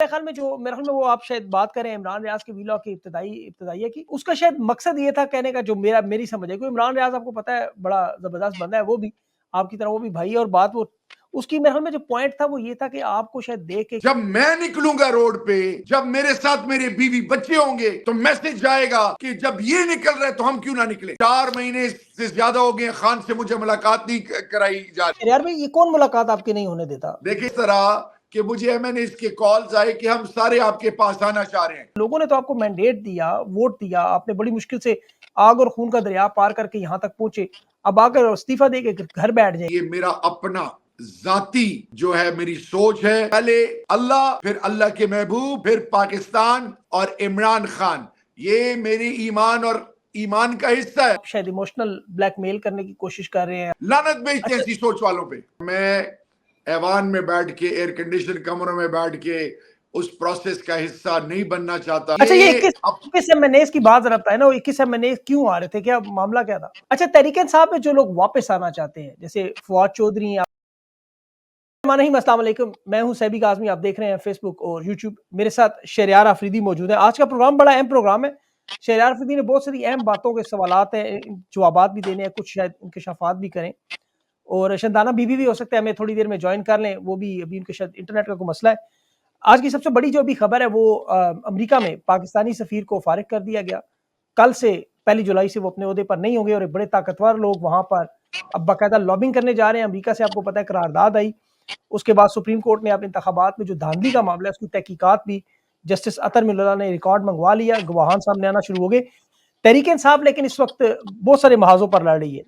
मेरे ख्याल में जो वो आप शायद बात कर रहे हैं इमरान रियाज के वीलॉग की इब्तिदाइया की, उसका शायद मकसद ये था कहने का, जो मेरी समझ है, क्योंकि इमरान रियाज आपको पता है बड़ा जबरदस्त बंदा है, वो भी आपकी तरह वो भी भाई है, और बात वो उसकी मेरे ख्याल में जो पॉइंट था वो ये था कि आपको शायद देख के जब मैं निकलूंगा रोड पे, जब मेरे साथ मेरे बीवी बच्चे होंगे, तो मैसेज जाएगा कि जब ये निकल रहे तो हम क्यों ना निकले। 4 महीने से ज्यादा हो गए खान से मुझे मुलाकात नहीं कराई जा रही। यार भाई ये कौन मुलाकात आपकी नहीं होने देता? देखिए इस तरह कि मुझे एमएनएस के कॉल्स आए कि हम सारे आपके पास आना चाह रहे हैं। लोगों ने तो आपको मैंडेट दिया, वोट दिया, आपने बड़ी मुश्किल से आग और खून का दरिया पार करके यहाँ तक पहुंचे, अब आकर इस्तीफा दे के घर बैठ जाए। ये मेरा अपना जाती जो है मेरी सोच है, पहले अल्लाह, फिर अल्लाह के महबूब, फिर पाकिस्तान और इमरान खान, ये मेरी ईमान और ईमान का हिस्सा है। शायद इमोशनल ब्लैकमेल करने की कोशिश कर रहे हैं, लानत भेजते हैं ऐसी सोच वालों पे। मैं ऐवान में बैठ के, एयर कंडीशन कमरों में बैठ के उस प्रोसेस का हिस्सा नहीं बनना चाहता। अच्छा, ये 21 एमएनएस की बात जरा बताए ना, वो 21 एमएनएस क्यों आ रहे थे, क्या मामला क्या था? अच्छा, तहरीक इंसाफ में जो लोग वापस आना चाहते हैं, जैसे फवाद चौधरी, अस्सलाम वालेकुम, मैं हूं सैबिक आजमी, आप देख रहे हैं फेसबुक और यूट्यूब। मेरे साथ शहरयार आफरीदी मौजूद है। आज का प्रोग्राम बड़ा अहम प्रोग्राम है। शहरयार आफरीदी ने बहुत सारी अहम बातों के सवालात हैं, जवाबात भी देने हैं, कुछ शायद इंकशाफात भी करें, और शंदाना बीबी भी हो सकता है हमें थोड़ी देर में ज्वाइन कर लें, वो भी अभी उनके शायद इंटरनेट का कोई मसला है। आज की सबसे बड़ी जो अभी खबर है वो अमेरिका में पाकिस्तानी सफीर को फारिग कर दिया गया। कल से 1 जुलाई से वो अपने ओहदे पर नहीं होंगे, और बड़े ताकतवर लोग वहां पर अब बाकायदा लॉबिंग करने जा रहे हैं। अमेरिका से आपको पता है करारदाद आई, उसके बाद सुप्रीम कोर्ट ने अपने इंतखाबात में जो धांधली का मामला है उसकी तहकीकात भी जस्टिस अतर मिल्ला ने रिकॉर्ड मंगवा लिया, गवाहान सामने आना शुरू हो गए। तहरीक इंसाफ लेकिन इस वक्त बहुत सारे महाजों पर लड़ रही है।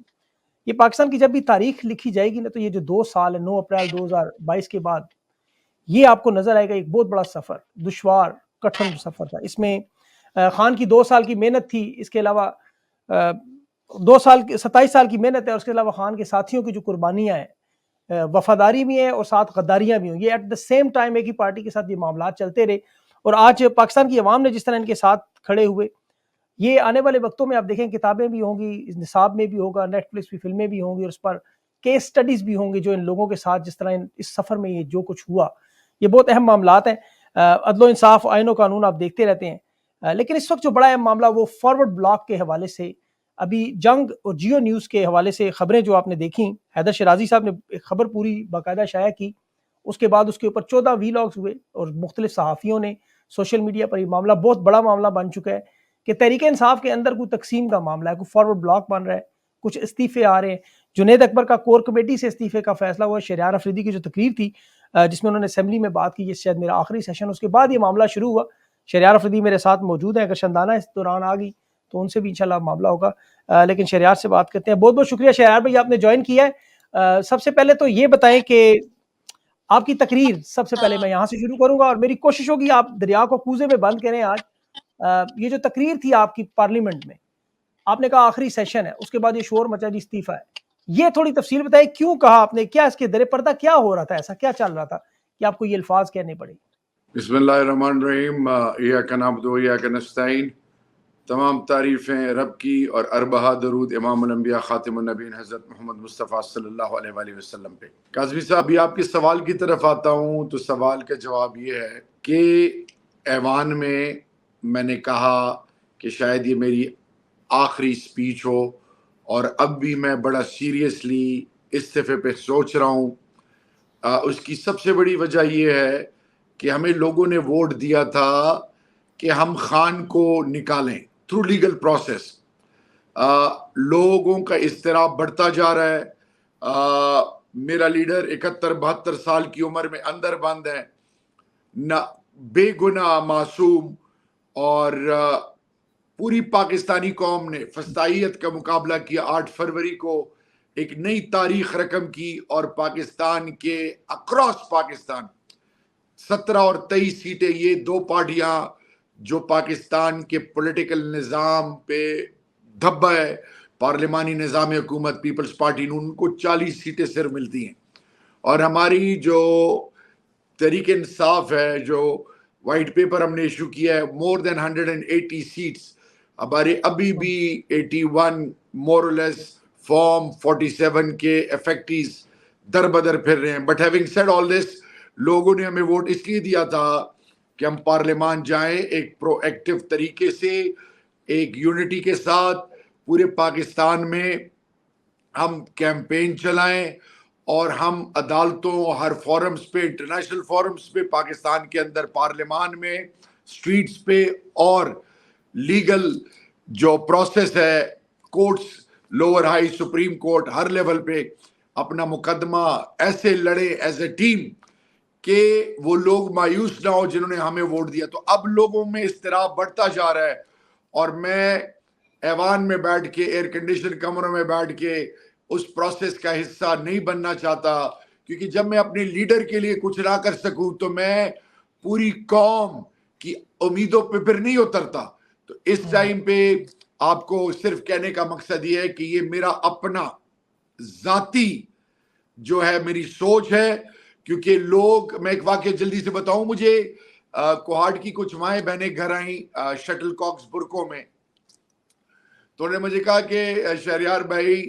ये पाकिस्तान की जब भी तारीख लिखी जाएगी ना, तो ये जो 2 साल है, 9 अप्रैल 2022 के बाद, ये आपको नजर आएगा एक बहुत बड़ा सफर, दुश्वार कठिन सफर था। इसमें खान की 2 साल की मेहनत थी, इसके अलावा 27 साल की मेहनत है, और उसके अलावा खान के साथियों की जो कुर्बानियां हैं, वफादारी भी है और साथ गद्दारियां भी हुई। ये एट द सेम टाइम एक ही पार्टी के साथ ये मामला चलते रहे, और आज पाकिस्तान की अवाम ने जिस तरह इनके साथ खड़े हुए, ये आने वाले वक्तों में आप देखें किताबें भी होंगी, निसाब में भी होगा, नेटफ्लिक्स की फिल्में भी होंगी, और उस पर केस स्टडीज भी होंगी, जो इन लोगों के साथ जिस तरह इस सफर में ये जो कुछ हुआ, ये बहुत अहम मामलात हैं। अदलो इंसाफ, आइन कानून आप देखते रहते हैं, लेकिन इस वक्त जो बड़ा अहम मामला वो फॉरवर्ड ब्लॉक के हवाले से, अभी जंग और जियो न्यूज़ के हवाले से खबरें जो आपने देखी, हैदर शराजी साहब ने एक खबर पूरी बाकायदा शाया की, उसके बाद उसके ऊपर 14 वीलॉग्स हुए, और मुख्तलिफ सहाफ़ियों ने सोशल मीडिया पर, यह मामला बहुत बड़ा मामला बन चुका है कि तहरीक इंसाफ के अंदर कोई तकसीम का मामला है, कोई फॉरवर्ड ब्लॉक बन रहा है, कुछ इस्तीफे आ रहे हैं। जुनैद अकबर का कोर कमेटी से इस्तीफे का फैसला हुआ। शहरयार अफरीदी की जो तकरीर थी जिसमें उन्होंने असेंबली में बात की, ये शायद मेरा आखिरी सेशन, उसके बाद ये मामला शुरू हुआ। शहरयार अफरीदी मेरे साथ मौजूद है, अगर शंदाना इस दौरान आ गई तो उनसे भी इंशाल्लाह मामला होगा, लेकिन शहरयार से बात करते हैं। बहुत बहुत शुक्रिया शहरयार भाई, आपने ज्वाइन किया है। सबसे पहले तो ये बताएं कि आपकी तकरीर, सबसे पहले मैं यहाँ से शुरू करूंगा, और मेरी कोशिश होगी आप दरिया को कूजे में बंद करें आज। ये जो तकरीर थी आपकी पार्लियामेंट में, आपने कहा आखिरी सेशन है, उसके बाद ये शोर मचा जी इस्तीफा है, ये थोड़ी तफसील बताइए, क्यों कहा आपने, क्या इसके दरे पर्दा क्या हो रहा था, ऐसा क्या चल रहा था कि आपको ये अल्फाज कहने पड़े? बिस्मिल्लाहिर्रहमानिर्रहीम, इय्याका नअब्दु व इय्याका नस्तईन। तमाम तारीफ़ें रब की और अरबहा दरूद इमामुल अंबिया खातिमुन नबीन हज़रत मोहम्मद मुस्तफ़ा सल्लल्लाहु अलैहि वसल्लम पे। काज़मी साहब, अभी आपके सवाल की तरफ आता हूँ, तो सवाल का जवाब ये है कि ऐवान में मैंने कहा कि शायद ये मेरी आखिरी स्पीच हो, और अब भी मैं बड़ा सीरियसली इस्तीफ़े पे सोच रहा हूँ। उसकी सबसे बड़ी वजह ये है कि हमें लोगों ने वोट दिया था कि हम खान को निकालें थ्रू लीगल प्रोसेस। लोगों का इज़्तिराब बढ़ता जा रहा है। मेरा लीडर 71-72 साल की उम्र में अंदर बंद है, न बेगुनाह मासूम, और पूरी पाकिस्तानी कौम ने फस्तायत का मुकाबला किया। 8 फरवरी को एक नई तारीख रकम की, और पाकिस्तान के अक्रॉस पाकिस्तान 17 और 23 सीटें, ये 2 पार्टियां जो पाकिस्तान के पॉलिटिकल निज़ाम पे धब्बा है, पार्लिमानी निज़ाम हुकूमत, पीपल्स पार्टी, उनको 40 सीटें सिर्फ मिलती हैं। और हमारी जो तहरीक इंसाफ है, जो वाइट पेपर हमने इशू किया है, मोर देन 180 सीट्स, हमारे अभी भी 81 मोर लेस फॉर्म 47 के इफेक्टिव दर बदर फिर रहे हैं। But having said all this, लोगों ने हमें वोट इसलिए दिया था कि हम पार्लियामान जाएं एक प्रोएक्टिव तरीके से, एक यूनिटी के साथ पूरे पाकिस्तान में हम कैंपेन चलाएं और हम अदालतों, हर फोरम्स पे, इंटरनेशनल फोरम्स पे, पाकिस्तान के अंदर पार्लियामान में, स्ट्रीट्स पे और लीगल जो प्रोसेस है, courts, lower high, supreme court, हर लेवल पे अपना मुकदमा ऐसे लड़े एज ए टीम कि वो लोग मायूस ना हो जिन्होंने हमें वोट दिया। तो अब लोगों में इस्तिराब बढ़ता जा रहा है और मैं ऐवान में बैठ के, एयर कंडीशन कमरों में बैठ के उस प्रोसेस का हिस्सा नहीं बनना चाहता, क्योंकि जब मैं अपने लीडर के लिए कुछ ना कर सकूं तो मैं पूरी कौम की उम्मीदों पे फिर नहीं उतरता। तो इस टाइम पे आपको सिर्फ कहने का मकसद ये है कि ये मेरा अपना जाती जो है मेरी सोच है, क्योंकि लोग, मैं एक वाक्य जल्दी से बताऊं, मुझे कोहाट की कुछ माएँ बहनें घर आई शटल कॉक्स बुरकों में, तो उन्होंने मुझे कहा कि शहरियार भाई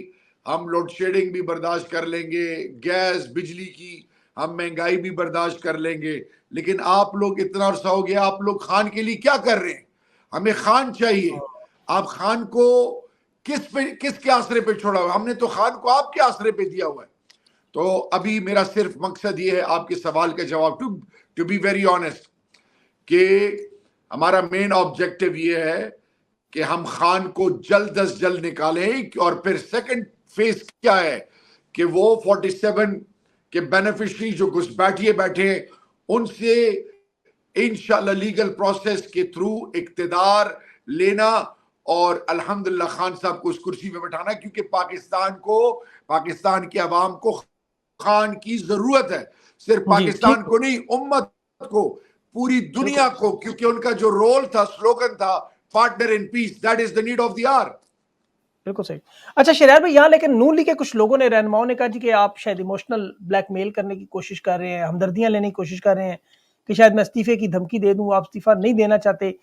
हम लोड शेडिंग भी बर्दाश्त कर लेंगे, गैस बिजली की हम महंगाई भी बर्दाश्त कर लेंगे, लेकिन आप लोग इतना अरसा हो गया, आप लोग खान के लिए क्या कर रहे हैं? हमें खान चाहिए। आप खान को किसके आसरे पे छोड़ा हुआ? हमने तो खान को आपके आसरे पे दिया हुआ है। तो अभी मेरा सिर्फ मकसद ये है आपके सवाल का जवाब, टू बी वेरी ऑनेस्ट, कि हमारा मेन ऑब्जेक्टिव ये है कि हम खान को जल्द अज जल्द निकालें। और फिर सेकंड फेज क्या है कि वो 47 के बेनिफिशरी जो घुसपैठिए बैठे हैं उनसे इंशाल्लाह लीगल प्रोसेस के थ्रू इक्तिदार लेना और अल्हम्दुलिल्लाह खान साहब को उस कुर्सी पे बैठाना, क्योंकि पाकिस्तान की आवाम को खान की जरूरत है, सिर्फ पाकिस्तान को नहीं, उम्मत को, पूरी दुनिया को, क्योंकि उनका जो रोल था, स्लोगन था, partner in peace, that is the need of the hour. बिल्कुल सही। अच्छा शहरियार भाई, यहाँ लेकिन नून लीग के कुछ लोगों ने, रहनुमाओं ने कहा जी कि आप शायद इमोशनल ब्लैकमेल करने की कोशिश कर रहे हैं, हमदर्दियां लेने की कोशिश कर रहे हैं कि शायद मैं इस्तीफे की धमकी दे दूं, आप इस्तीफा नहीं देना चाहते।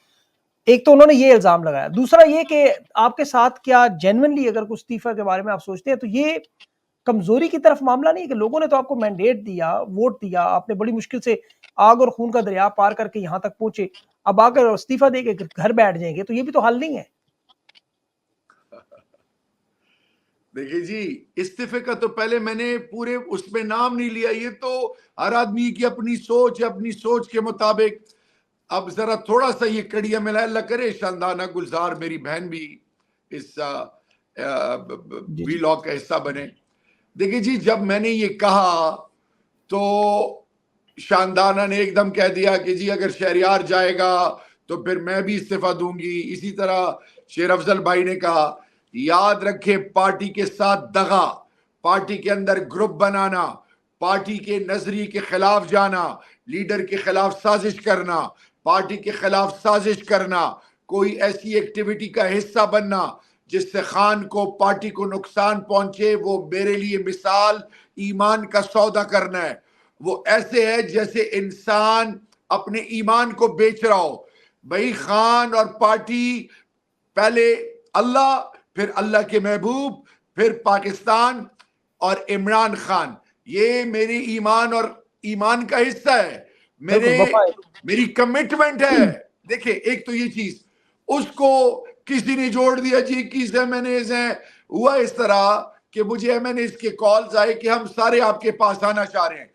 एक तो उन्होंने ये इल्जाम लगाया, दूसरा ये कि आपके साथ क्या जेन्युइनली अगर कुछ इस्तीफा के बारे में आप सोचते हैं तो ये कमजोरी की तरफ मामला नहीं है कि लोगों ने तो आपको मैंडेट दिया, वोट दिया, आपने बड़ी मुश्किल से आग और खून का दरिया पार करके यहां तक पहुंचे, अब आकर इस्तीफा देके घर बैठ जाएंगे तो ये भी तो हल नहीं है। देखिए जी, इस्तीफे का तो पहले मैंने पूरे उसमें नाम नहीं लिया, ये तो हर आदमी की अपनी सोच है, अपनी सोच के मुताबिक। अब जरा थोड़ा सा ये कड़िया मिला, अल्लाह करे शानदाना गुलजार मेरी बहन भी इस वीलॉग का हिस्सा बने। देखिए जी, जब मैंने ये कहा तो शानदाना ने एकदम कह दिया कि जी अगर शहरियार जाएगा तो फिर मैं भी इस्तीफा दूंगी। इसी तरह शेर अफजल भाई ने कहा, याद रखे पार्टी के साथ दगा, पार्टी के अंदर ग्रुप बनाना, पार्टी के नजरिए के खिलाफ जाना, लीडर के खिलाफ साजिश करना, पार्टी के खिलाफ साजिश करना, कोई ऐसी एक्टिविटी का हिस्सा बनना जिससे खान को, पार्टी को नुकसान पहुंचे, वो मेरे लिए मिसाल ईमान का सौदा करना है। वो ऐसे है जैसे इंसान अपने ईमान को बेच रहा हो। भाई खान और पार्टी, पहले अल्लाह, फिर अल्लाह के महबूब, फिर पाकिस्तान और इमरान खान, ये मेरी ईमान और ईमान का हिस्सा है, मेरी कमिटमेंट है। देखिए एक तो ये चीज, उसको किसी ने जोड़ दिया जी 21 एमएनएज हैं, हुआ इस तरह कि मुझे एमएनएज के कॉल्स आए कि हम सारे आपके पास आना चाह रहे हैं,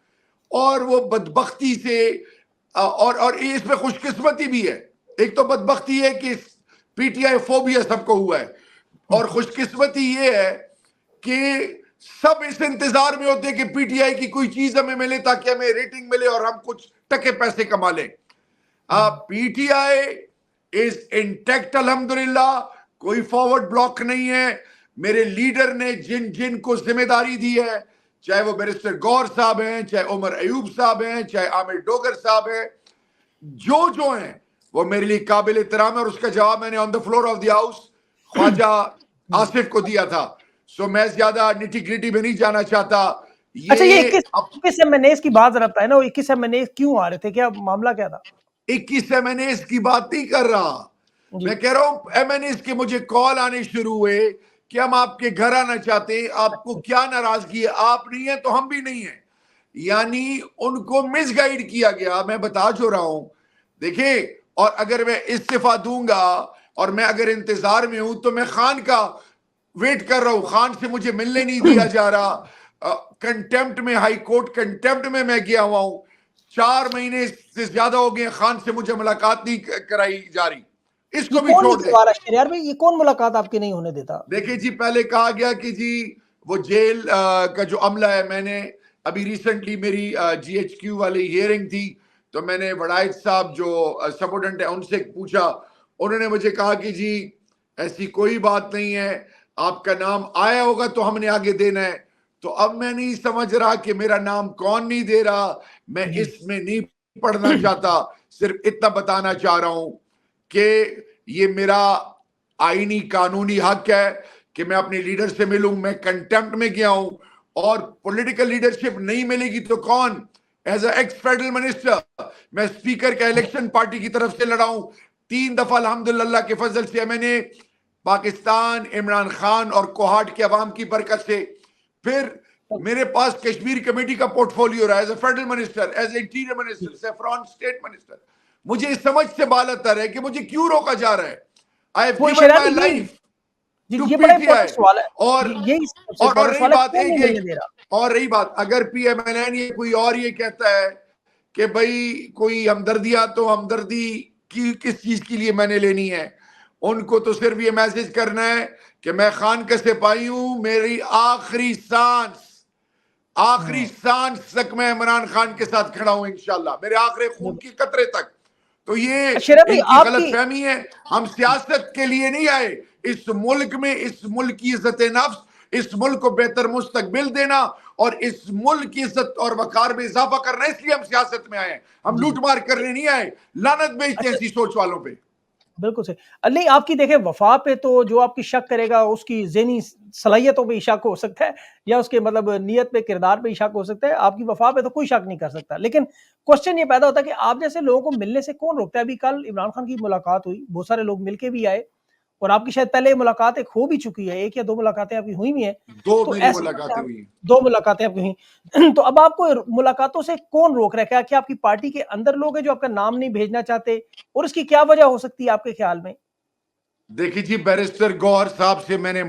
और वो बदबख्ती से, और इसमें खुशकिस्मती भी है। एक तो बदबख्ती है कि पीटीआई फोबिया सबको हुआ है, और खुशकिस्मती ये है कि सब इस इंतजार में होते हैं कि पीटीआई की कोई चीज हमें मिले ताकि हमें रेटिंग मिले और हम कुछ टके पैसे कमा लें। पीटीआई इज इंटैक्ट अल्हम्दुलिल्लाह, कोई फॉरवर्ड ब्लॉक नहीं है। मेरे लीडर ने जिन जिन को जिम्मेदारी दी है, चाहे वो बैरिस्टर गौर साहब हैं, चाहे उमर अयूब साहब हैं, चाहे आमिर डोगर साहब हैं, जो हैं वो मेरे लिए काबिल एहतराम है, और उसका जवाब मैंने on the floor of the house Khawaja Asif को दिया था। सो मैं ज्यादा निटी ग्रिटी में नहीं जाना चाहता। अच्छा, ये 21 एमएनएज की बात जरा बताए ना, वो 21 एमएनएज क्यों आ रहे थे, क्या मामला क्या था? 21 एमएनएज की बात नहीं कर रहा, मैं कह रहा हूं एमएनएज के मुझे कॉल आने शुरू हुए कि हम आपके घर आना चाहते हैं, आपको क्या नाराजगी है, आप नहीं है तो हम भी नहीं है। यानी उनको मिसगाइड किया गया। मैं बता जो रहा हूं, देखिए, और अगर मैं इस्तीफा दूंगा और मैं अगर इंतजार में हूं तो मैं खान का वेट कर रहा हूं, खान से मुझे मिलने नहीं दिया जा रहा, कंटेम्प्ट में, हाई कोर्ट कंटेम्प्ट में मैं गया हुआ हूं, 4 महीने से ज्यादा हो गए खान से मुझे मुलाकात नहीं कराई जा रही, ये इसको भी कौन नहीं छोड़ दे। करवा रहा शहरयार भाई, ये कौन मुलाकात आपकी नहीं होने देता? देखिए जी, पहले कहा गया कि जी वो जेल का जो अमला है, मैंने अभी रिसेंटली मेरी GHQ वाली हियरिंग थी, तो मैंने वड़ाइद साहब जो सबोर्डिनेट है उनसे पूछा, उन्होंने मुझे कहा कि जी ऐसी कोई बात नहीं है, आपका नाम आया होगा तो हमने आगे देना है। तो अब मैं नहीं समझ रहा कि मेरा नाम कौन नहीं दे रहा, मैं जी इसमें नहीं पढ़ना चाहता, सिर्फ इतना बताना चाह रहा हूं कि ये मेरा आईनी कानूनी हक है कि मैं अपने लीडर से मिलूं। मैं कंटेम्प्ट में गया हूं और पॉलिटिकल लीडरशिप नहीं मिलेगी तो कौन, एज एक्स फेडरल मिनिस्टर मैं स्पीकर का इलेक्शन पार्टी की तरफ से लड़ा हूं 3 दफा, अल्हम्दुलिल्लाह के फजल से। मैंने पाकिस्तान, इमरान खान और कोहाट के अवाम की बरकत से, फिर मेरे पास कश्मीर कमेटी का पोर्टफोलियो रहा as a federal minister, as interior minister, SAFRON state minister. मुझे इस समझ से बालतर है कि मुझे क्यों रोका जा रहा है। आई हैव वो गिवन शहरयार माय भाई लाइफ जी, टू ये बड़ा पीटीआई। इंपॉर्टेंट सवाल है। और यही सबसे और इंपॉर्टेंट रही सवाल है, बात कौन नहीं मिलने एक दे रहा? और रही बात, अगर PMLN ये कोई और ये कहता है कि भाई कोई हमदर्दियां, तो हमदर्दी की किस चीज के लिए मैंने लेनी है? उनको तो सिर्फ ये मैसेज करना है कि मैं खान का सिपाही हूं, मेरी आखिरी सांस तक मैं इमरान खान के साथ खड़ा हूं इंशाल्लाह, मेरे आखिरी खून की कतरे तक। तो ये शहरयार भाई इनकी गलत आपकी फहमी है, हम सियासत के लिए नहीं आए, इस मुल्क में, इस मुल्क की इज्जत नफ्स, इस मुल्क को बेहतर मुस्तकबिल देना और इस मुल्क की इज्जत और वकार में इजाफा करना, इसलिए हम सियासत में आए हैं। हम जी, जी। लूट मार करने नहीं आए, लानत भेजते हैं अच्छा, ऐसी सोच वालों पे। बिल्कुल सही। नहीं, आपकी देखें वफ़ा पे तो जो आपकी शक करेगा उसकी ज़हनी सलाहियतों पे ही शक हो सकता है, या उसके मतलब नीयत पे, किरदार पे ही शक हो सकता है। आपकी वफ़ा पे तो कोई शक नहीं कर सकता। लेकिन क्वेश्चन ये पैदा होता है कि आप जैसे लोगों को मिलने से कौन रोकता है? अभी कल इमरान खान की मुलाकात हुई, बहुत सारे लोग मिल के भी आए और आपकी शायद पहले मुलाकात एक हो भी चुकी है, 1 या 2 मुलाकातें आपकी हुई भी हैं। 2 तो मेरी ऐसे में मुलाकातें आप हुई। 2 मुलाकातें आपकी हुई। तो अब आपको मुलाकातों से कौन रोक रहा है? क्या आपकी पार्टी के अंदर लोग हैं जो आपका नाम नहीं भेजना चाहते? और इसकी क्या वजह हो सकती है आपके ख्याल में? देखिए जी, बैरिस्टर गौहर साहब से मैंने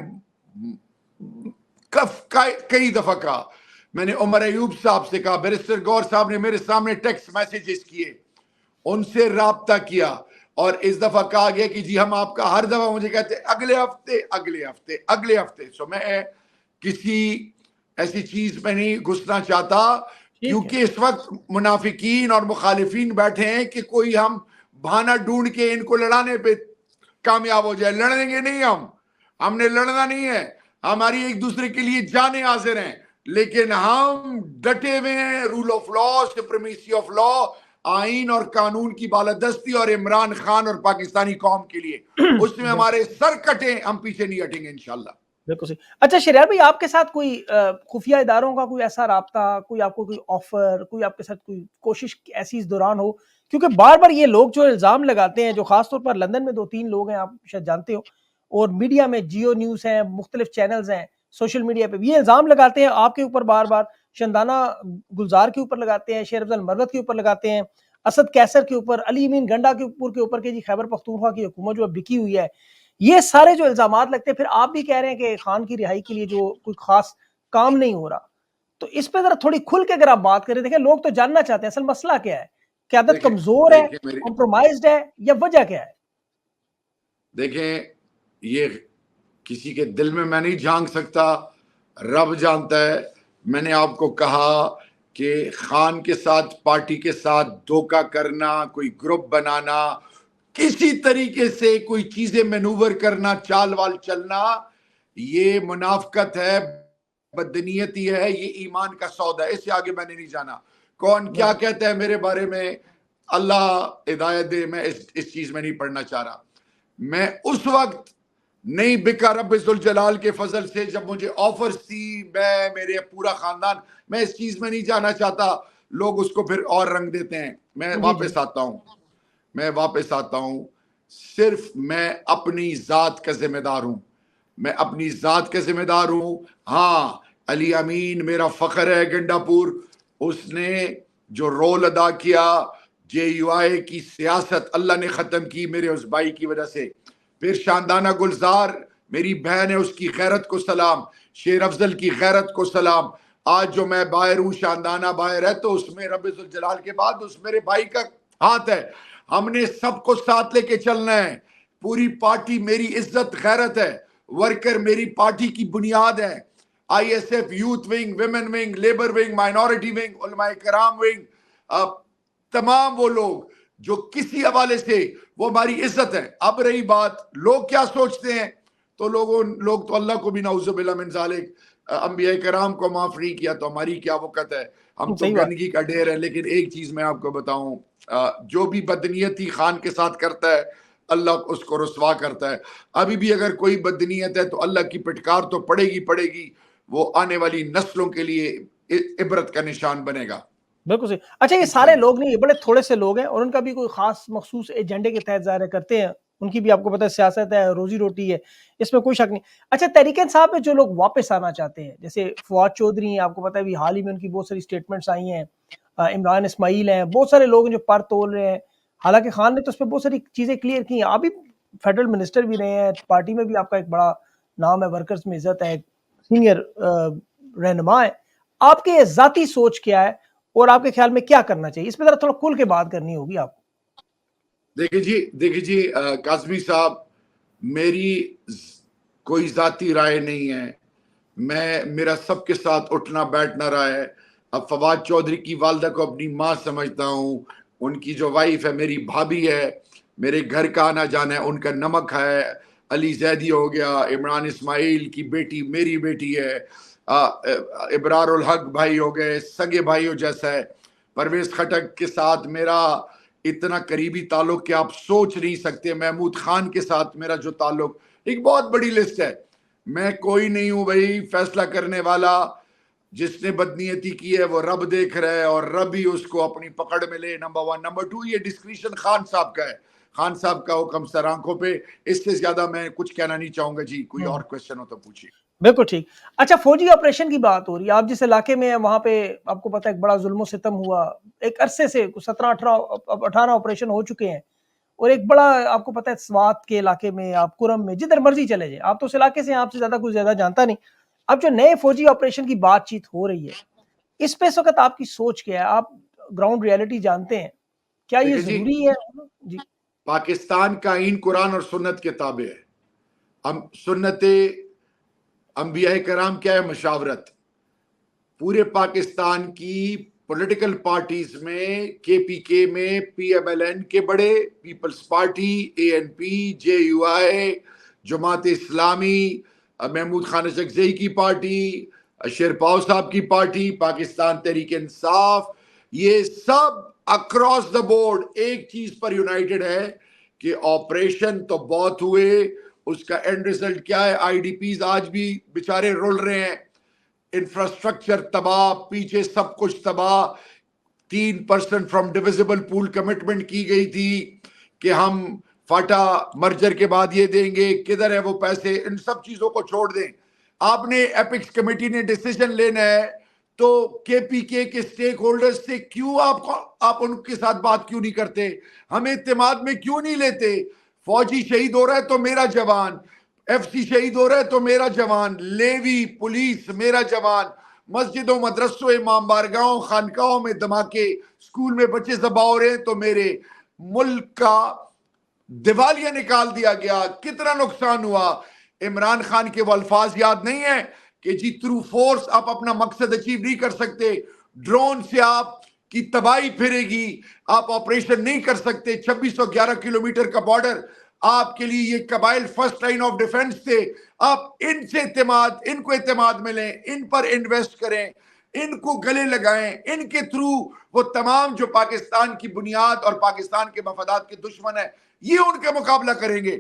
कई दफा कहा, मैंने उमर अयूब साहब से कहा, बैरिस्टर गौहर साहब ने मेरे सामने टेक्स्ट मैसेजेस किए, उनसे राब्ता किया, और इस दफा कहा गया कि जी हम आपका, हर दफा मुझे कहते अगले हफ्ते अगले हफ्ते अगले हफ्ते। सो मैं किसी ऐसी चीज में नहीं घुसना चाहता, ठीक है। क्योंकि इस वक्त मुनाफिकीन और मुखालिफिन बैठे हैं कि कोई हम बहाना ढूंढ के इनको लड़ाने पे कामयाब हो जाए। लड़ेंगे नहीं, हमने लड़ना नहीं है, हमारी एक दूसरे के लिए जाने हाजिर हैं, लेकिन हम डटे हुए हैं rule of law, supremacy of law, आइन और कानून की बालादस्ती और इमरान खान और पाकिस्तानी कौम के लिए। उसमें हमारे सर कटे, हम पीछे नहीं हटेंगे इंशाल्लाह। बिल्कुल सही। अच्छा शहरयार भाई, आपके साथ कोई खुफिया इदारों का कोई ऐसा राब्ता, कोई आपको कोई ऑफर, कोई आपके साथ कोई कोशिश ऐसी इस दौरान हो? क्योंकि बार-बार ये लोग जो इल्ज़ाम लगाते हैं, जो ख़ास तौर पर लंदन में 2-3 लोग हैं, आप शायद जानते हो, और मीडिया में जियो न्यूज़ है, मुख्तलिफ चैनल्स हैं, सोशल मीडिया पे भी ये इल्ज़ाम लगाते हैं आपके ऊपर बार-बार, शंदाना गुलज़ार के ऊपर लगाते हैं, शेर अफ़ज़ल मरवत के ऊपर लगाते हैं, असद कैसर के ऊपर, अली अमीन गंडा के ऊपर कि जी खैबर पख्तूनख्वा की हुकूमत जो है बिकी हुई है। ये सारे जो इल्ज़ामात लगते हैं, फिर आप भी कह रहे हैं कि खान की रिहाई के लिए जो कोई ख़ास काम नहीं हो रहा। तो इस पे ज़रा थोड़ी खुल के अगर आप बात करें, देखिए लोग तो जानना चाहते हैं असल मसला क्या है? क़यादत देखें कमज़ोर है, देखें मेरी कॉम्प्रोमाइज़्ड है, या वजह क्या है? देखें, ये किसी के दिल में मैं नहीं झांक सकता, रब जानता है। मैंने आपको कहा कि खान के साथ, पार्टी के साथ धोखा करना, कोई ग्रुप बनाना, किसी तरीके से कोई चीजें मैनूवर करना, चाल वाल चलना, ये मुनाफकत है, बदनीयती है, ये ईमान का सौदा है। इससे आगे मैंने नहीं जाना। कौन क्या कहता है मेरे बारे में, अल्लाह हिदायत दे, मैं इस चीज में नहीं पढ़ना चाह रहा। मैं उस वक्त नहीं बिका रब्बुल जलाल के फजल से, जब मुझे ऑफर्स थी, मैं, मेरे पूरा खानदान, मैं इस चीज में नहीं जाना चाहता। लोग उसको फिर और रंग देते हैं। मैं जी, जी। वापस आता हूं, सिर्फ मैं अपनी जात का जिम्मेदार हूं, मैं अपनी जात का जिम्मेदार हूं। हाँ, अली अमीन मेरा फख्र है, गंडापुर, उसने जो रोल अदा किया, JUI की सियासत अल्लाह ने ख़त्म की मेरे उस भाई की वजह से। फिर शानदाना गुलजार मेरी बहन है, उसकी गैरत को सलाम, शेर अफजल की गैरत को सलाम। आज जो मैं बाहर हूँ, शानदाना बाहर है, तो उसमें रब्बुल जलाल के बाद उस मेरे भाई का हाथ है। हमने सबको साथ लेके चलना है। पूरी पार्टी मेरी इज्जत गैरत है, वर्कर मेरी पार्टी की बुनियाद है। ISF youth wing, women wing, labour wing, minority wing, उलमाए कराम विंग, तमाम वो लोग जो किसी हवाले से वो हमारी इज्जत है। अब रही बात लोग क्या सोचते हैं, तो लोग तो अल्लाह को भी नाउज़ुबिल्लाह मिन ज़ालिक, अंबिया कराम को माफ नहीं किया तो हमारी क्या वक़्त है, हम तो सही बात। गंदगी का ढेर है। लेकिन एक चीज मैं आपको बताऊं, जो भी बदनीयती खान के साथ करता है अल्लाह उसको रुसवा करता है। अभी भी अगर कोई बदनीयत है तो अल्लाह की पिटकार तो पड़ेगी पड़ेगी, वो आने वाली नस्लों के लिए इबरत का निशान बनेगा। बिल्कुल सही। अच्छा, ये सारे लोग नहीं, ये बड़े थोड़े से लोग हैं और उनका भी कोई खास मखसूस एजेंडे के तहत ज़ाहिर करते हैं। उनकी भी आपको पता है सियासत है, रोज़ी-रोटी है, इसमें कोई शक नहीं। अच्छा, तहरीक-ए-इंसाफ में जो लोग वापस आना चाहते हैं, जैसे फवाद चौधरी हैं, आपको पता है अभी हाल ही में उनकी बहुत सारी स्टेटमेंट्स आई हैं। इमरान इस्माइल हैं, बहुत सारे लोग हैं जो पर तोल रहे हैं। हालाँकि खान ने तो उसपे बहुत सारी चीज़ें क्लियर की हैं। आप भी फेडरल मिनिस्टर भी रहे हैं, पार्टी में भी आपका एक बड़ा नाम है, वर्कर्स में इज़्ज़त है, सीनियर रहनुमा है। आपकी ज़ाती सोच क्या है और आपके ख्याल में क्या करना चाहिए? इस पे ज़रा थोड़ा खुल के बात करनी होगी आपको। देखिए जी, काज़मी साहब, मेरी कोई जाती राय नहीं है। मेरा सबके साथ उठना बैठना रहा है। अब फवाद चौधरी की वालदा को अपनी माँ समझता हूँ, उनकी जो वाइफ है मेरी भाभी है, मेरे घर का आना जाना है, उनका नमक है। अली जैदी हो गया, इमरान इस्माइल की बेटी मेरी बेटी है, इबरारुल हक भाई हो गए, सगे भाइयों जैसा है। परवेज खटक के साथ मेरा इतना करीबी ताल्लुक कि आप सोच नहीं सकते। महमूद खान के साथ मेरा जो ताल्लुक, एक बहुत बड़ी लिस्ट है। मैं कोई नहीं हूं भाई फैसला करने वाला। जिसने बदनीयती की है वो रब देख रहा है और रब ही उसको अपनी पकड़ में ले। नंबर 1। नंबर 2, ये डिस्क्रिशन खान साहब का है, खान साहब का हुक्म सर आंखों पे। इससे ज्यादा मैं कुछ कहना नहीं चाहूंगा जी। कोई और क्वेश्चन हो तो पूछिए। बिल्कुल ठीक। अच्छा, फौजी ऑपरेशन की बात हो रही है, आप जिस इलाके में हैं वहाँ पे आपको पता है एक बड़ा जुल्म-ओ-सितम हुआ। एक अरसे से 17-18 ऑपरेशन हो चुके हैं और एक बड़ा आपको पता है स्वात के इलाके में, आप कुरम में, जिधर मर्ज़ी चले जाएँ, आप तो उस इलाके से हैं, आपसे ज़्यादा कुछ ज़्यादा जानता नहीं। अब जो नए फौजी ऑपरेशन की बातचीत हो रही है, इस पे इस वक़्त आपकी सोच क्या है? आप ग्राउंड रियलिटी जानते हैं, क्या ये देखिए जी, ज़रूरी है? जी। पाकिस्तान का आइन कुरान और सुन्नत के ताबे है। हम सुन्नत अंबिया कराम क्या है, मशावरत। पूरे पाकिस्तान की पॉलिटिकल पार्टीज में, KPK में, PMLN के बड़े, peoples party, ANP, JUI, Jamaat Islami, Mahmood Khan Ashrafi की पार्टी, शेरपाव साहब की पार्टी, पाकिस्तान तहरीक इंसाफ, ये सब अक्रॉस द बोर्ड एक चीज पर यूनाइटेड है कि ऑपरेशन तो बहुत हुए, उसका एंड रिजल्ट क्या है? IDPs आज भी बेचारे रुल रहे हैं, इंफ्रास्ट्रक्चर तबाह, पीछे सब कुछ तबाह। 3% फ्रॉम डिविजिबल पूल कमिटमेंट की गई थी कि हम फाटा मर्जर के बाद ये देंगे, किधर है वो पैसे? इन सब चीजों को छोड़ दें। आपने एपिक्स कमेटी ने डिसीजन लेना है तो KPK के स्टेक होल्डर्स से क्यों आप उनके साथ बात क्यों नहीं करते? हम इत्तेमाद में क्यों नहीं लेते? फौजी शहीद हो रहा है तो मेरा जवान, FC शहीद हो रहा है तो मेरा जवान, लेवी पुलिस मेरा जवान, मस्जिदों मदरसों इमाम बारगाहों खानकाहों में धमाके, स्कूल में बच्चे ज़बा हो रहे हैं तो मेरे। मुल्क का दिवालिया निकाल दिया गया, कितना नुकसान हुआ। इमरान खान के वो अल्फाज याद नहीं है कि जी थ्रू फोर्स आप अपना मकसद अचीव नहीं कर सकते, ड्रोन से आप की तबाही फिरेगी, आप ऑपरेशन नहीं कर सकते। 2611 किलोमीटर का बॉर्डर, आपके लिए ये कबाइल फर्स्ट लाइन ऑफ डिफेंस थे। आप इनको एतमाद में लें, इन पर इन्वेस्ट करें, इनको गले लगाएं, इनके थ्रू वो तमाम जो पाकिस्तान की बुनियाद और पाकिस्तान के मफादात के दुश्मन है, ये उनका मुकाबला करेंगे।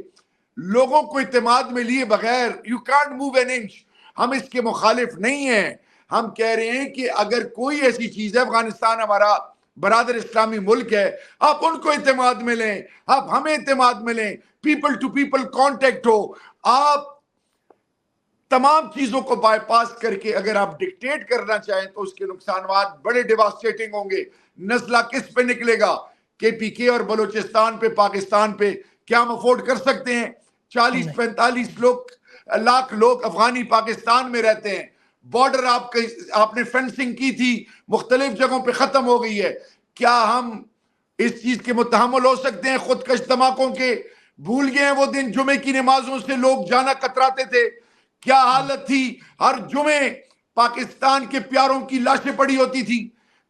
लोगों को इत्तेमाद में लिए बगैर you can't move an inch. हम इसके मुखालिफ नहीं हैं। हम कह रहे हैं कि अगर कोई ऐसी चीज है, अफगानिस्तान हमारा बरादर इस्लामी मुल्क है, आप उनको इत्तेमाद में लें, आप हमें इत्तेमाद में लें, पीपल टू पीपल कांटेक्ट हो। आप तमाम चीजों को बाईपास करके अगर आप डिक्टेट करना चाहें तो उसके नुकसान बड़े डिवास्टेटिंग होंगे। नस्ला किस पे निकलेगा? KPK और बलूचिस्तान पे, पाकिस्तान पे, क्या हम अफोर्ड कर सकते हैं? 40-45 लाख लोग अफगानी पाकिस्तान में रहते हैं। बॉर्डर आपने फेंसिंग की थी, मुख्तलिफ जगहों पे खत्म हो गई है। क्या हम इस चीज के मुतहम्मिल हो सकते हैं खुदकश धमाकों के? भूल गए हैं वो दिन जुमे की नमाजों से लोग जाना कतराते थे, क्या हालत थी? हर जुमे पाकिस्तान के प्यारों की लाशें पड़ी होती थी।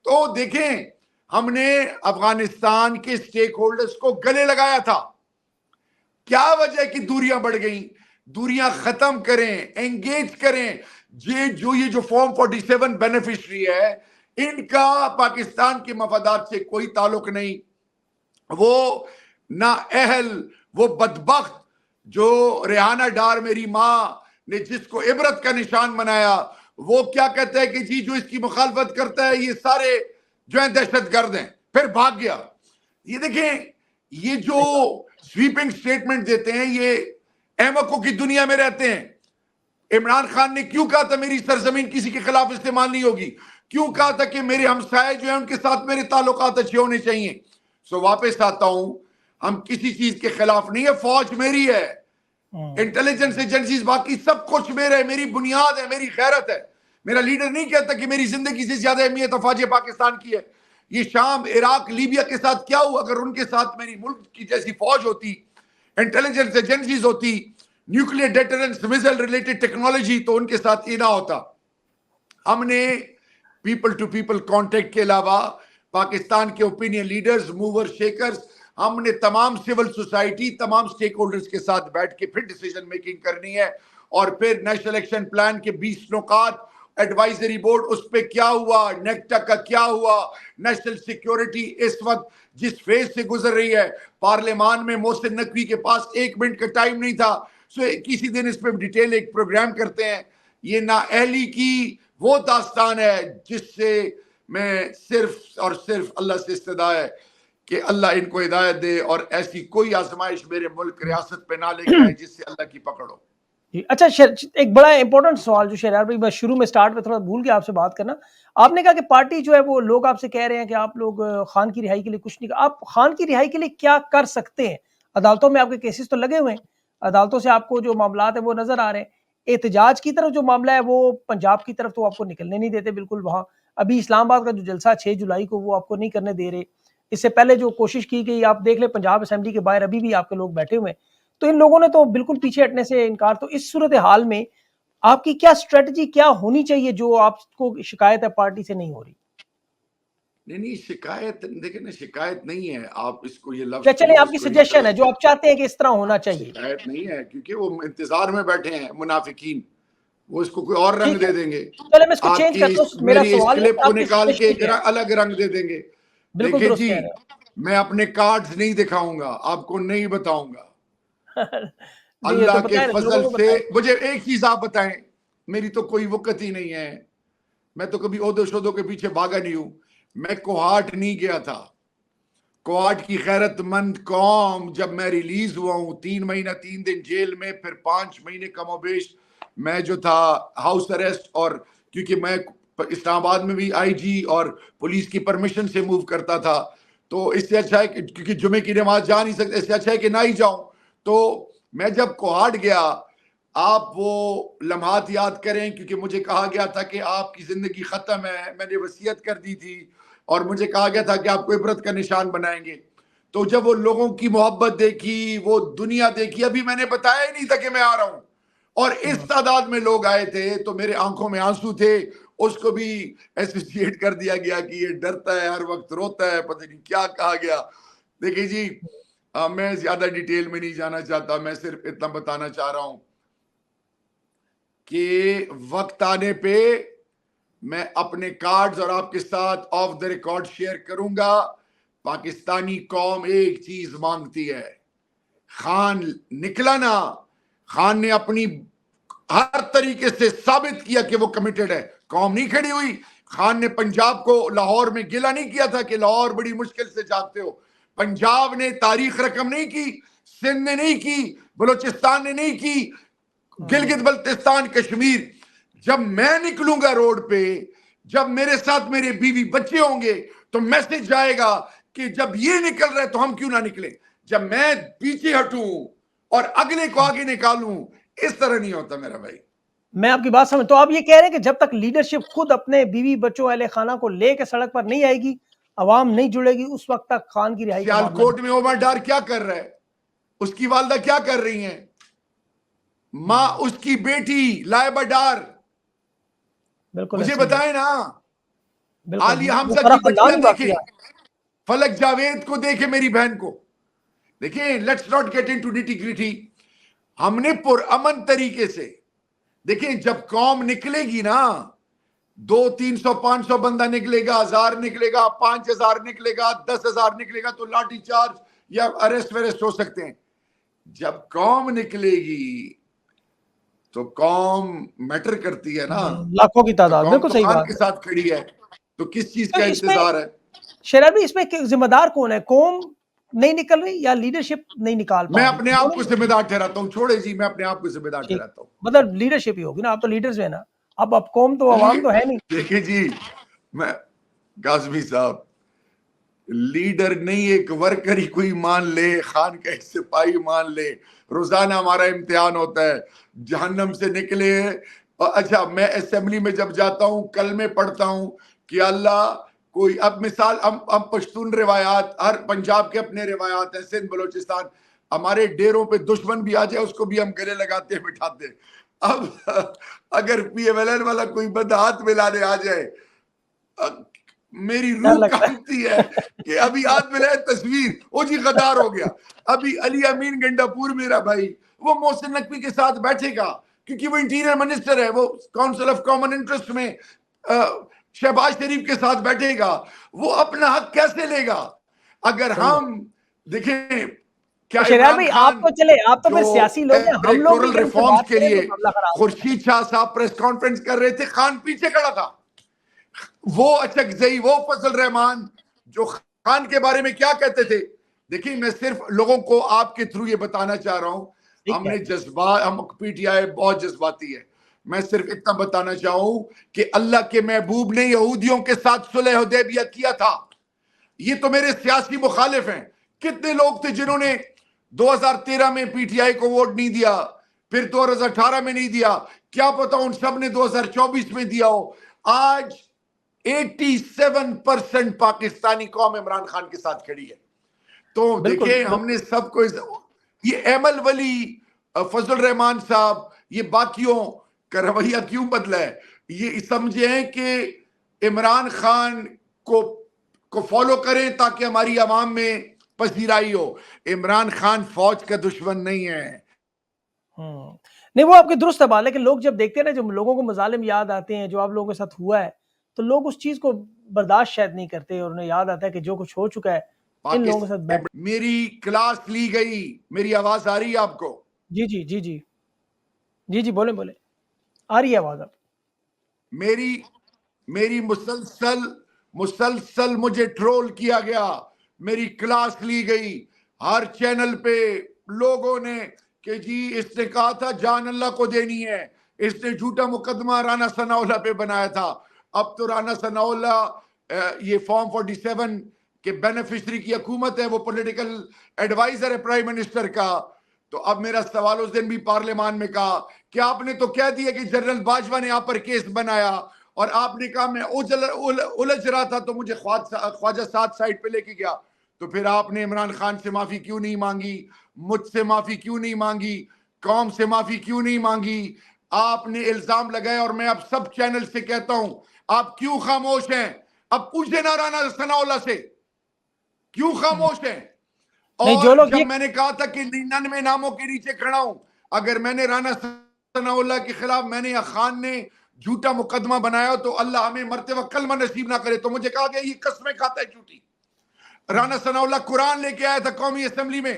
तो देखें, हमने अफगानिस्तान के स्टेक होल्डर्स को गले लगाया था। क्या वजह है कि दूरियां बढ़ गई? दूरियां खत्म करें, एंगेज करें। ये जो फॉर्म 47 बेनिफिशरी है, इनका पाकिस्तान के मफादात से कोई ताल्लुक नहीं। वो ना अहल, वो बदबख्त जो रेहाना डार मेरी मां ने जिसको इबरत का निशान बनाया, वो क्या कहता है कि जी जो इसकी मुखालफत करता है ये सारे जो है दहशतगर्द हैं, फिर भाग गया। ये देखें, ये जो स्वीपिंग स्टेटमेंट देते हैं, ये अहमकों की दुनिया में रहते हैं। इमरान खान ने क्यों कहा था मेरी सरजमीन किसी के खिलाफ इस्तेमाल नहीं होगी? क्यों कहा था कि मेरे हमसाए जो है उनके साथ मेरे ताल्लुकात अच्छे होने चाहिए? सो वापस आता हूं, हम किसी चीज के खिलाफ नहीं है। फौज मेरी है, इंटेलिजेंस एजेंसीज बाकी सब कुछ मेरा है, मेरी बुनियाद है, मेरी गैरत है। मेरा लीडर नहीं कहता कि मेरी जिंदगी से ज्यादा अहमियत अफवाज पाकिस्तान की है। ये शाम, इराक, लीबिया के साथ क्या हुआ? अगर उनके साथ मेरी मुल्क की जैसी फौज होती, इंटेलिजेंस एजेंसीज होती, nuclear deterrence missile related technology, तो उनके साथ ये ना होता। हमने पीपल टू पीपल कांटेक्ट के अलावा पाकिस्तान के ओपिनियन लीडर्स, मूवर, शेकर्स, हमने तमाम सिविल सोसाइटी, तमाम स्टेक होल्डर्स के साथ बैठ के फिर डिसीजन मेकिंग करनी है। और फिर नेशनल एक्शन प्लान के 20 नुकात, एडवाइजरी बोर्ड, उस पर क्या हुआ, नेक्टा का क्या हुआ, नेशनल सिक्योरिटी इस वक्त जिस फेज से गुजर रही है, पार्लियामान में मोहसिन नकवी के पास 1 मिनट का टाइम नहीं था। सो किसी दिन इस पर डिटेल एक प्रोग्राम करते हैं। ये नाअहली की वो दास्तान है जिससे मैं सिर्फ और सिर्फ अल्लाह से इस्तदा है कि अल्लाह इनको हिदायत दे और ऐसी कोई आजमाइश मेरे मुल्क रियासत पे ना लेके आए जिससे अल्लाह की पकड़ हो। अच्छा, एक बड़ा इंपॉर्टेंट सवाल जो शहरयार भाई, मैं शुरू में स्टार्ट में थोड़ा भूल गया आपसे बात करना। आपने कहा कि पार्टी जो है वो लोग आपसे कह रहे हैं कि आप लोग खान की रिहाई के लिए कुछ नहीं, आप खान की रिहाई के लिए क्या कर सकते हैं? अदालतों में आपके केसेस तो लगे हुए हैं, अदालतों से आपको जो मामलात है वो नजर आ रहे हैं। एहतजाज की तरफ जो मामला है वो पंजाब की तरफ तो आपको निकलने नहीं देते बिल्कुल। वहां अभी इस्लामाबाद का जो जलसा 6 जुलाई को, वो आपको नहीं करने दे रहे। इससे पहले जो कोशिश की गई, आप देख ले पंजाब असेंबली के बाहर अभी भी आपके लोग बैठे हुए हैं। तो इन लोगों ने तो बिल्कुल पीछे हटने से इनकार। तो इस सूरत हाल में आपकी क्या स्ट्रेटजी क्या होनी चाहिए जो आपको शिकायत है पार्टी से नहीं हो रही? नहीं, शिकायत देखिए ना, शिकायत नहीं है। आप इसको ये लफ्ज क्या चले आपकी सजेशन है जो आप चाहते हैं कि इस तरह होना चाहिए? शिकायत नहीं है, क्योंकि वो इंतजार में बैठे हैं मुनाफिकीन, वो इसको कोई और रंग दे देंगे। चले मैं इसको चेंज करता हूं, मेरा मेरी इस सवाल क्लिप को निकाल के एक अलग रंग दे देंगे। बिल्कुल देखिए दुरुस्त जी, कह रहे हो। मैं अपने कार्ड्स नहीं दिखाऊंगा, आपको नहीं बताऊंगा। नहीं, ये अल्लाह तो के बताएं, फजल लोगों को से बताएं। मुझे एक चीज आप बताएं, मेरी तो कोई वक़्त ही नहीं है, मैं तो कभी ओहदो शोदों के पीछे भागा नहीं हूं। मैं कोहाट नहीं गया था। कोहाट की गैरतमंद कौम, जब मैं रिलीज हुआ हूं 3 महीना 3 दिन जेल में, फिर 5 महीने कमोबेश मैं जो था हाउस अरेस्ट, और क्योंकि मैं इस्लामाबाद में भी आईजी और पुलिस की परमिशन से मूव करता था, तो इससे अच्छा है कि क्योंकि जुमे की नमाज जा नहीं सकते, इससे अच्छा है कि ना ही जाऊं। तो मैं जब कोहाट गया, आप वो लम्हात याद करें, क्योंकि मुझे कहा गया था कि आपकी जिंदगी खत्म है, मैंने वसीयत कर दी थी और मुझे कहा गया था कि आपको इबरत का निशान बनाएंगे। तो जब वो लोगों की मोहब्बत देखी, वो दुनिया देखी, अभी मैंने बताया ही नहीं था कि मैं आ रहा हूं, और इस तादाद में लोग आए थे, तो मेरे आंखों में आंसू थे। उसको भी एसोसिएट कर दिया गया कि ये डरता है, हर वक्त रोता है, पता नहीं क्या कहा गया। देखिए जी, मैं ज्यादा डिटेल में नहीं जाना चाहता, मैं सिर्फ इतना बताना चाह रहा हूं कि वक्त आने पे मैं अपने कार्ड्स और आपके साथ ऑफ द रिकॉर्ड शेयर करूंगा। पाकिस्तानी कौम एक चीज मांगती है, खान निकला ना, खान ने अपनी हर तरीके से साबित किया कि वो कमिटेड है। कौम नहीं खड़ी हुई। खान ने पंजाब को, लाहौर में गिला नहीं किया था कि लाहौर बड़ी मुश्किल से जाते हो। पंजाब ने तारीख रकम नहीं की, सिंध ने नहीं की, बलूचिस्तान ने नहीं की, गिलगित बल्तिस्तान, कश्मीर। जब मैं निकलूंगा रोड पे, जब मेरे साथ मेरे बीवी बच्चे होंगे, तो मैसेज जाएगा कि जब ये निकल रहा है तो हम क्यों ना निकले, जब मैं पीछे हटूं और अगले को आगे निकालूं, इस तरह नहीं होता मेरा भाई। मैं आपकी बात समझ, तो आप ये कह रहे हैं कि जब तक लीडरशिप खुद अपने बीवी बच्चों अहले खाना को लेकर सड़क पर नहीं आएगी, अवाम नहीं जुड़ेगी, उस वक्त तक खान की रिहाई का मामला सियालकोट में ओमर डार क्या कर रहा है, उसकी वालदा क्या कर रही हैं, मां उसकी बेटी लाइबा डार, बिल्कुल मुझे ऐसे ही है। बताएं ना। बिल्कुल आलिया वो हमजा सारा की बच्चियां खानदान ही देखें, वाकया है। फलक जावेद को देखे, मेरी बहन को देखिए। Let's not get into nitty-gritty. हमने पुरअमन तरीके से देखिए, जब कौम निकलेगी ना, 200-300-500 बंदा निकलेगा, 1000 निकलेगा, 5000 निकलेगा, 10,000 निकलेगा, तो लाठी चार्ज या अरेस्ट वेरेस्ट हो सकते हैं। जब कौम निकलेगी तो कौम मैटर करती है ना, लाखों की तो तादाद, कौम बिल्कुल तो सही खान बात के है। साथ खड़ी है, तो किस चीज तो का इसमें इंतजार है। शेरा भी, इसमें जिम्मेदार कौन है? कौम नहीं निकल रही या लीडरशिप नहीं निकाल मैं पा रही? अपने आप को जिम्मेदार ठहराता हूँ, छोड़े जी, मैं अपने आप को जिम्मेदार ठीक, ठहराता हूँ। मतलब लीडरशिप ही होगी ना, आप तो लीडर्स हैं ना, अब कौम तो अवाम तो है नहीं। देखिए जी, मैं काजमी साहब, लीडर नहीं, एक वर्कर ही कोई मान ले, खान का एक सिपाही मान ले, रोजाना हमारा इम्तिहान होता है, जहन्नम से निकले। और अच्छा, मैं असेंबली में जब जाता हूँ, कल में पढ़ता हूँ कि अल्लाह कोई, अब मिसाल हम पश्तून रिवायात, हर पंजाब के अपने रिवायात हैं, सिंध बलोचिस्तान, हमारे डेरों पे दुश्मन भी आ जाए उसको भी हम गले लगाते हैं, बिठाते हैं। अब अगर PMLN वाला कोई बंदा हाथ मिलाने आ जाए, मेरी डर रूह लगता कांपती है कि अभी हाथ मिलाए, तस्वीर ओ जी गद्दार हो गया। अभी अली अमीन गंडापुर मेरा भाई, वो मोहसिन नकवी के साथ बैठेगा क्योंकि वो इंटीरियर मिनिस्टर है, वो काउंसिल ऑफ कॉमन इंटरेस्ट में शहबाज शरीफ के साथ बैठेगा। वो अपना हक कैसे लेगा अगर सही है। हम देखें? क्या तो शेरार इमरान भाई, आप खान तो चले, आप तो जो फिर सियासी लोग हैं, हम लोग भी इलेक्टोरल अगर इनसे रिफॉर्म्स बात के करें लिए तो मामला खराब है। खुर्शीद शाह साहब प्रेस कॉन्फ्रेंस कर रहे थे, खान पीछे खड़ा था। वो अचकजई, वो फजल रहमान जो खान के बारे में क्या कहते थे। देखिए, मैं सिर्फ लोगों को आपके थ्रू ये बताना चाह रहा हूं, ठीक हमने है। जज्बा, हम PTI बहुत जज्बाती है। मैं सिर्फ इतना बताना चाहूं कि अल्लाह के महबूब ने यहूदियों के साथ सुलह हुदैबिया किया था। ये तो मेरे सियासी मुखालिफ हैं। कितने लोग थे जिन्होंने 2013 में PTI को वोट नहीं दिया, फिर 2018 में नहीं दिया, क्या पता उन सब ने 2024 में दिया हो। आज 87% पाकिस्तानी कौम इमरान खान के साथ खड़ी है। तो बिल्कुल देखिए, हमने सबको ये एमल वली, फजल रहमान साहब, ये बाकियों का रवैया क्यों बदला है? ये समझे हैं कि इमरान खान को फॉलो करें ताकि हमारी आवाम में पसीराई हो। इमरान खान फौज का दुश्मन नहीं है। नहीं, वो आपकी दुरुस्त है बात, लेकिन लोग जब देखते हैं ना, जब लोगों को मजालिम याद आते हैं जो आप लोगों के साथ हुआ है, तो लोग उस चीज को बर्दाश्त शायद नहीं करते और उन्हें याद आता है कि जो कुछ हो चुका है इन लोगों के साथ बैठ। मेरी क्लास ली गई, मेरी आवाज आ रही है आपको? जी जी जी जी जी जी, बोले बोले, आ रही है आवाज आप। मेरी मुसलसल मुझे ट्रोल किया गया, मेरी क्लास ली गई हर चैनल पे। लोगों ने कि जी इसने कहा था जान अल्लाह को देनी है, इसने झूठा मुकदमा राना सनाउल्लाह पे बनाया था। अब तो राना सनाउल्लाह ये फॉर्म 47 के बेनिफिशरी की हुकूमत है, वो पॉलिटिकल एडवाइजर है प्राइम मिनिस्टर का। तो अब मेरा सवाल उस दिन भी पार्लियामान में कहा कि आपने तो कह दिया कि जनरल बाजवा ने आप पर केस बनाया, और आपने कहा मैं उलझ रहा था तो मुझे ख्वाजा साथ साइड पे लेके गया। तो फिर आपने इमरान खान से माफी क्यों नहीं मांगी, मुझसे माफी क्यों नहीं मांगी, कौम से माफी क्यों नहीं मांगी? आपने इल्जाम लगाया, और मैं अब सब चैनल से कहता हूं, आप क्यों खामोश हैं? अब पूछे ना राना सनाउल्लाह से क्यों खामोश हैं। नहीं, जो और लोग जब ये मैंने कहा था कि 99 नामों के नीचे खड़ा हूं, अगर मैंने राना सनाउल्लाह के खिलाफ, मैंने या खान ने झूठा मुकदमा बनाया तो अल्लाह हमें मरते वक्त कलमा नसीब ना करे। तो मुझे कहा गया ये कसमें खाता है झूठी। राना सनाउल्लाह कुरान लेके आया था कौमी असेंबली में।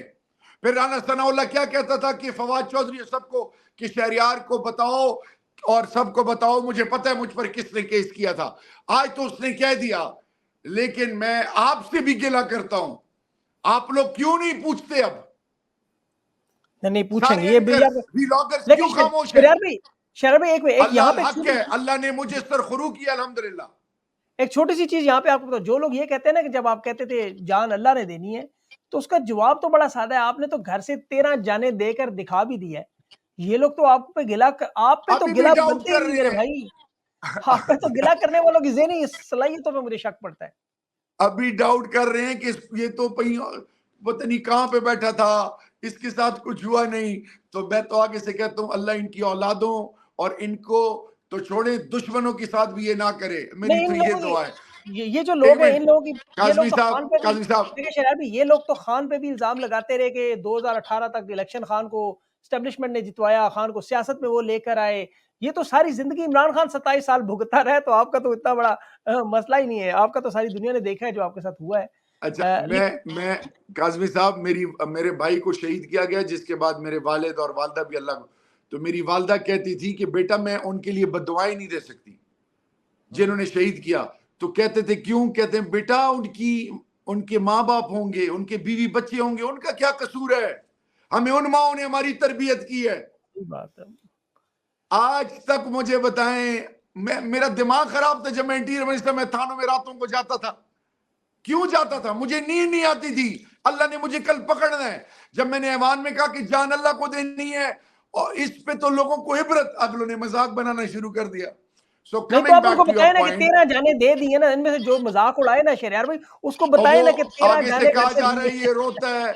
फिर राना सनाउल्लाह क्या कहता था कि फवाद चौधरी सबको, कि शहरियार को बताओ और सबको बताओ, मुझे पता है मुझ पर किसने केस किया था। आज तो उसने कह दिया। लेकिन मैं आपसे भी गिला करता हूं, आप लोग क्यों नहीं पूछते? अब नहीं पूछेंगे सारे ये एंकर्स, व्लॉगर्स लेकिन क्यों खामोश हैं? शरार भाई एक यहाँ अल्लाह पे हक छोटी है, अल्लाह ने मुझे सरखुरू किया अल्हम्दुलिल्लाह। एक छोटी सी चीज यहाँ पे आपको बताओ, जो लोग ये कहते हैं ना कि जब आप कहते थे जान अल्लाह ने देनी है, तो उसका जवाब तो बड़ा सादा है, आपने तो घर से 13 जाने देकर दिखा भी दिया है। ये लोग तो आप पे आप पे तो अभी भी गिला डाउट बनते ही कर नहीं रहे मेरे हैं। भाई। आप पे तो गिला करने वालों की ज़हनी सलाहियतों पे मुझे शक पड़ता है। अभी डाउट कर रहे हैं कि ये तो पता नहीं कहां पे बैठा था, इसके साथ कुछ हुआ नहीं। तो मैं तो आगे से कहता हूं, अल्लाह इनकी औलादों और इनको तो छोड़े, दुश्मनों के साथ भी ये ना करे, मेरी नहीं, तो इन ये लोगों की दुआ है। ये जो एक लोग हैं, इन मिनट, लोगों की ये लोग काजमी तो साहब, खान पे भी काजमी साहब, देखिए शहर भी, ये लोग तो खान पे भी इल्ज़ाम लगाते रहे कि 2018 तक इलेक्शन खान को एस्टेब्लिशमेंट ने जितवाया, खान को सियासत में वो लेकर आए। ये तो सारी ज़िंदगी इमरान खान 27 साल भुगता रहा है, तो आपका तो इतना बड़ा मसला ही नहीं है। आपका तो सारी दुनिया ने देखा है जो आपके साथ हुआ है। अच्छा, लेकिन मैं काजमी साहब, मेरे भाई को शहीद किया गया, जिसके बाद मेरे वालिद और वालदा भी अल्लाह को, तो मेरी वालदा कहती थी कि बेटा मैं उनके लिए बददुआएं नहीं दे सकती जिन्होंने शहीद किया। तो कहते थे क्यों? कहते हैं बेटा उनके माँ बाप होंगे, उनके बीवी बच्चे होंगे, उनका क्या कसूर है? हमें उन माओ ने हमारी तरबियत की है। सही बात है। आज तक मुझे बताएं, मेरा दिमाग खराब था जब मैं इंटीरियर मिनिस्टर में थानों में रातों को जाता था। क्यों जाता था? मुझे नींद नहीं आती थी। अल्लाह ने मुझे कल पकड़ना है। जब मैंने ऐवान में कहा कि जान अल्लाह को देनी है, और इस पे तो लोगों को इबरत, अगलों ने मजाक बनाना शुरू कर दिया। सो नहीं तो कमिंग आप बैक उनको टू योर बताएं ना कि पॉइंट, 13 जाने दे दी है ना, इनमें से जो मजाक उड़ाए ना शहरियार भाई, उसको और बताएं वो ना कि 13 आगे से जाने घर कहा से जा दी रहा है है। ये रोता है,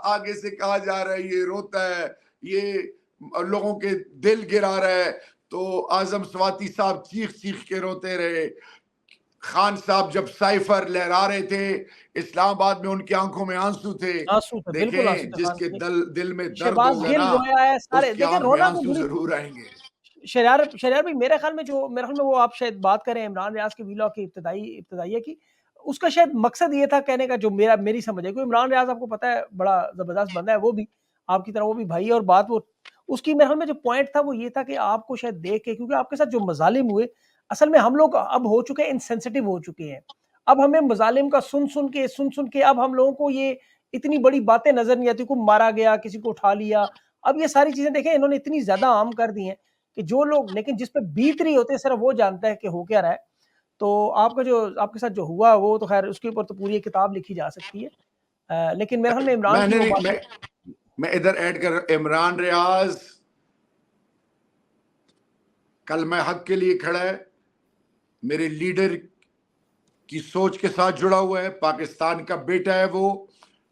आगे से कहा जा रहा है ये रोता है, ये लोगों के दिल गिरा रहा है। तो आजम स्वाति साहब चीख चीख के रोते रहे। खान साहब जब साइफर लहरा रहे थे इस्लामाबाद में, उनकी आंखों में आंसू थे। आंसू थे, बिल्कुल आंसू देखें, थे खान जिसके के। दिल में दर्द शहबाज होगा गिल ना, रोया है, सारे उसकी देखिए आंख में रोना तो आंसू बुरी। जरूर आएंगे। शरियार शरियार भाई, मेरे ख्याल में वो आप शायद बात करें इमरान रियाज के वीलॉग की इब्तदाइया की, उसका शायद मकसद ये था कहने का, जो मेरी समझ है, क्योंकि इमरान रियाज आपको पता है बड़ा जबरदस्त बंदा है, वो भी आपकी तरह वो भी भाई है, और बात वो उसकी मेरे ख्याल में जो पॉइंट था वो ये था कि आपको शायद देख के, क्योंकि आपके साथ जो मजालिम हुए, असल में हम लोग अब हो चुके हैं, इनसेंसिटिव हो चुके हैं। अब हमें मजालिम का सुन सुन के अब हम लोगों को ये इतनी बड़ी बातें नजर नहीं आती, को मारा गया, किसी को उठा लिया। अब ये सारी चीजें देखें इन्होंने इतनी ज्यादा आम कर दी हैं कि जो लोग, लेकिन जिस पे बीत रही होती है सिर्फ वो जानता है कि हो क्या रहा है। तो आपका जो आपके साथ जो हुआ वो तो खैर उसके ऊपर तो पूरी एक किताब लिखी जा सकती है। लेकिन मेरे ख्याल में इमरान की मैंने वो नहीं, बात। मैं इधर ऐड कर, इमरान रियाज कल मैं हक के लिए खड़ा है, मेरे लीडर की सोच के साथ जुड़ा हुआ है, पाकिस्तान का बेटा है वो।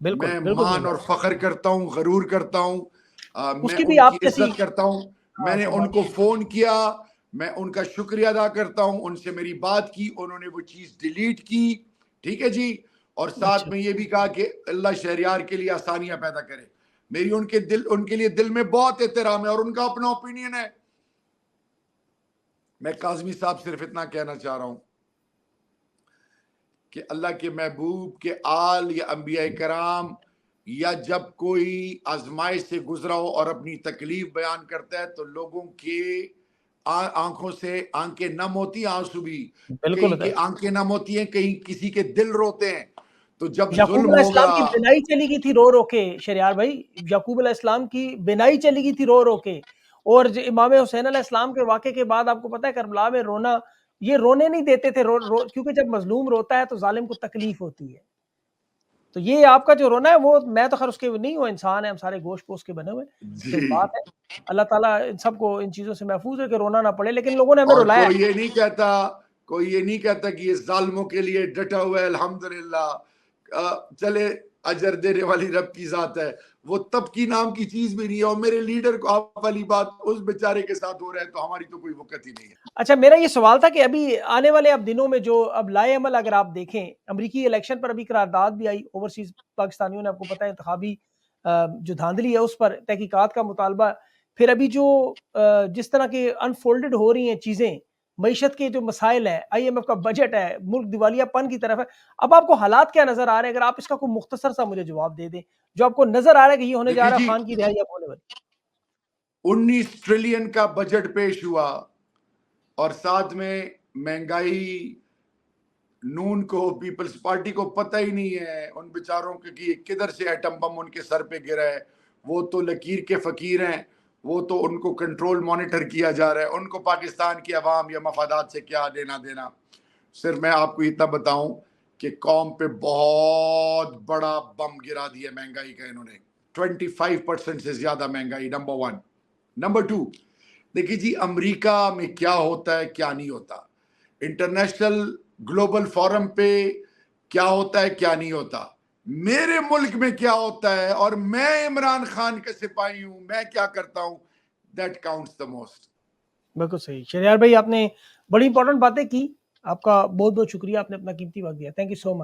बिल्कुल मैं बिल्कुल सही मान और बात। फख्र करता हूँ, गरूर करता हूँ, मैं उसकी भी उनकी आप जैसी। इज्जत करता हूँ। हाँ, मैंने सही बात। उनको फोन किया, मैं उनका शुक्रिया अदा करता हूँ, उनसे मेरी बात की, उन्होंने वो चीज डिलीट की, ठीक है जी। और साथ अच्छा, में ये भी कहा कि अल्लाह शहरियार के लिए आसानियां पैदा करे। मेरी उनके लिए दिल में बहुत एहतराम है, और उनका अपना ओपिनियन है। मैं काजमी साहब सिर्फ इतना कहना चाह रहा हूं कि अल्लाह के महबूब के आल या अंबिया कराम, या जब कोई आजमाइश से गुजरा हो और अपनी तकलीफ बयान करता है, तो लोगों के आंखों से आंखें नम होती हैं, आंसू भी। बिल्कुल कहीं होता की है। आंखें नम होती हैं, कहीं किसी के दिल रोते हैं। तो जब याकूब जुल्म अलैहिस्सलाम होगा, की बिनाई चली गई थी रो रो के शरियार भाई। याकूब अलैहिस्सलाम की बिनाई चली गई थी रो रो के। और इमाम हुसैन अलैहिस्सलाम के वाक़े के बाद आपको पता है करबला में रोना, ये रोने नहीं देते थे, क्योंकि जब मजलूम रोता है तो जालिम को तकलीफ होती है। तो ये आपका जो रोना है वो, मैं तो खैर उसके नहीं हूँ, इंसान है, हम सारे गोश्त पोस्ट के बने हुए, तो एक जी। बात है। अल्लाह ताला इन सबको इन चीज़ों से महफूज है कि रोना ना पड़े, लेकिन लोगों ने हमें और रुलाया है। कोई ये नहीं कहता कि ये जालिमों के लिए डटा हुआ है, अल्हम्दुलिल्लाह। चले, अजर देने वाली रब की जात है, वो तब की नाम की चीज भी नहीं है। और मेरे लीडर को आप वाली बात उस बेचारे के साथ हो रहा है, तो हमारी तो कोई वक़्त ही नहीं है। अच्छा, मेरा ये सवाल था कि अभी आने वाले अब दिनों में जो अब लाए-अमल अगर आप देखें, अमरीकी इलेक्शन पर अभी करारदाद भी आई, ओवरसीज़ पाकिस्तानियों ने, आपको पता है इंतखाबी जो धांधली है उस पर तहकीकात का मुतालबा। फिर अभी जो जिस तरह के अनफोल्डेड हो रही हैं चीज़ें, मईशत के जो मसाइल हैं, आईएमएफ का बजट है, मुल्क दिवालियापन की तरफ है। अब आपको हालात क्या नज़र आ रहे हैं? अगर आप इसका कोई मुख्तसर सा मुझे जवाब दे दें, जो आपको नज़र आ रहा है कि ये होने जा देखिए रहा है, जी, खान की रिहाई अब होने वाली। 19 ट्रिलियन का बजट पेश हुआ, और साथ में महंगाई, नून को, पीपल्स पार्टी को पता ही नहीं है उन बेचारों के कि किधर से एटम बम उनके सर पे गिरा है। वो तो लकीर के फकीर हैं, वो तो उनको कंट्रोल मॉनिटर किया जा रहा है, उनको पाकिस्तान की आवाम या मफादात से क्या लेना देना। सिर्फ मैं आपको इतना बताऊं कि कौम पे बहुत बड़ा बम गिरा दिया महंगाई का इन्होंने। 25% से ज्यादा महंगाई, नंबर 1। नंबर 2, देखिए जी, अमेरिका में क्या होता है क्या नहीं होता, इंटरनेशनल ग्लोबल फोरम पे क्या होता है क्या नहीं होता, मेरे मुल्क में क्या होता है, और मैं इमरान खान का सिपाही हूं, मैं क्या करता हूं, दैट काउंट्स द मोस्ट। बिल्कुल सही। शहरयार भाई, आपने बड़ी इंपॉर्टेंट बातें की। आपका बहुत बहुत शुक्रिया, आपने अपना कीमती वक्त दिया। Thank you so much.